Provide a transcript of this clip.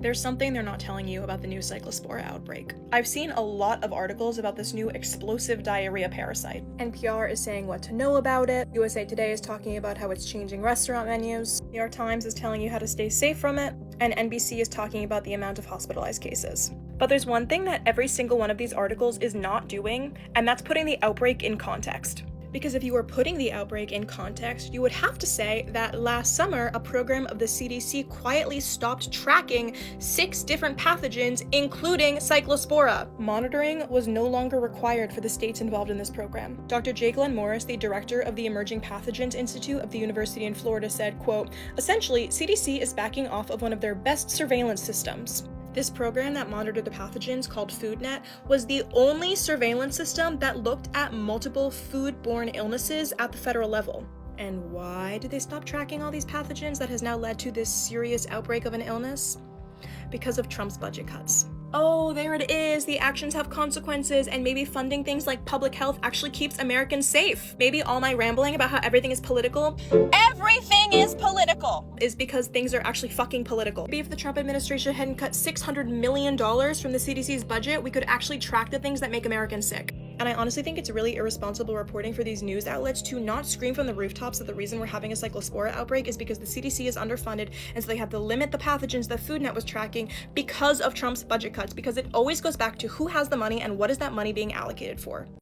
There's something they're not telling you about the new Cyclospora outbreak. I've seen a lot of articles about this new explosive diarrhea parasite. NPR is saying what to know about it, USA Today is talking about how it's changing restaurant menus, New York Times is telling you how to stay safe from it, and NBC is talking about the amount of hospitalized cases. But there's one thing that every single one of these articles is not doing, and that's putting the outbreak in context. Because if you were putting the outbreak in context, you would have to say that last summer, a program of the CDC quietly stopped tracking 6 different pathogens, including Cyclospora. Monitoring was no longer required for the states involved in this program. Dr. J. Glenn Morris, the director of the Emerging Pathogens Institute of the University in Florida, said, quote, "Essentially, CDC is backing off of one of their best surveillance systems." This program that monitored the pathogens, called FoodNet, was the only surveillance system that looked at multiple foodborne illnesses at the federal level. And why did they stop tracking all these pathogens that has now led to this serious outbreak of an illness? Because of Trump's budget cuts. Oh, there it is. The actions have consequences, and maybe funding things like public health actually keeps Americans safe. Maybe all my rambling about how everything is political, everything is political, is because things are actually fucking political. Maybe if the Trump administration hadn't cut $600 million from the CDC's budget, we could actually track the things that make Americans sick. And I honestly think it's really irresponsible reporting for these news outlets to not scream from the rooftops that the reason we're having a Cyclospora outbreak is because the CDC is underfunded, and so they have to limit the pathogens that FoodNet was tracking because of Trump's budget cuts, because it always goes back to who has the money and what is that money being allocated for.